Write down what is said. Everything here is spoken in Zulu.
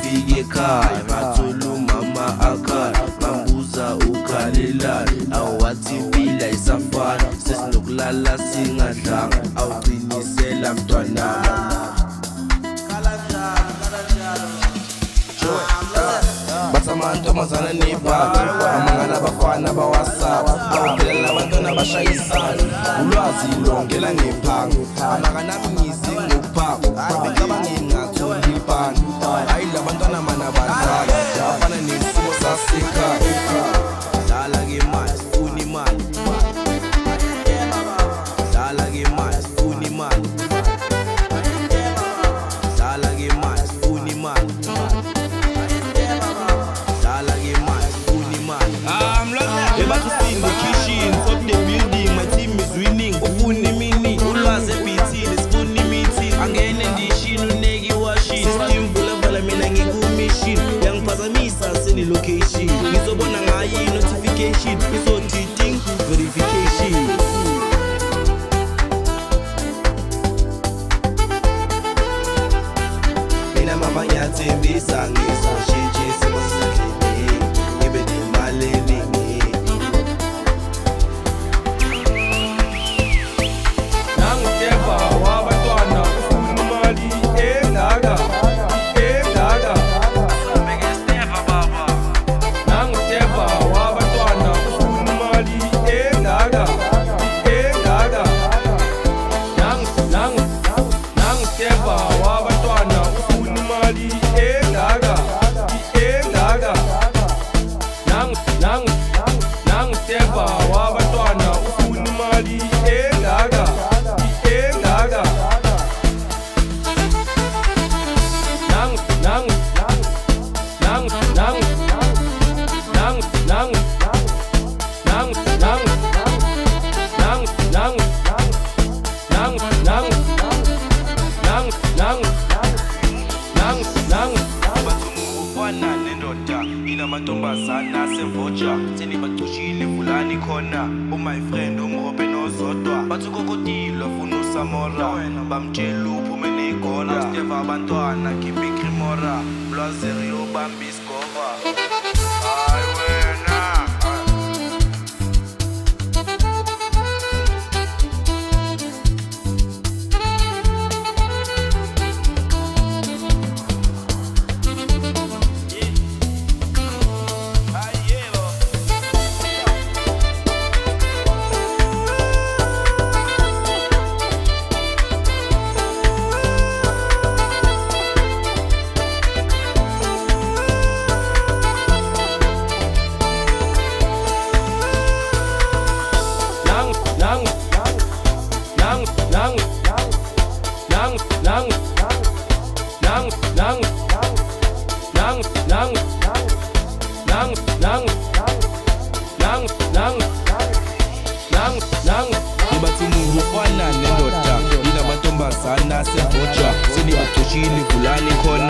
ngifike ekhaya ngathola umama akhala ngambuza ukhalelani awathi impila isafana sesinokulala singadlanga awuqinisela mntwanami Basamantombazana nebhadi amangala abafana bawasaba awuphelela abantwana bashayisana ulwazi longela ngephanga amakanami ngisi ngokuphako becabanga ngingatholi ibhanga hayi labantwana mana badlala bafana nesimo sasekhaya dala ngemali sifuna imali dala ngemali sifuna imali dala ngemali sifuna imali Back to in the kitchen, top the building, my team is winning. Ufuni mini, ulwaze PT, let's funny meeting. Angene ndishini unegi washi. System vula mina ngikumission. Yang pazamisa seni location. Ngizobona ngayi notification. Ngizotiting verification. Mina mama ngiyathembisa ngizoshintsha isimo sendlini. Ngibe nemali eningi. Amantombazana sevoja senibacushile vulani khona my friend umrobe nozodwa bathi kokotilo funa usamora bamtshela uphume negola Steve abantwana khipha iCremora Blazerio bamba iskova hayi wena Ngibathuma nendoda ila mantombazana sevoja senibacushile vulani khona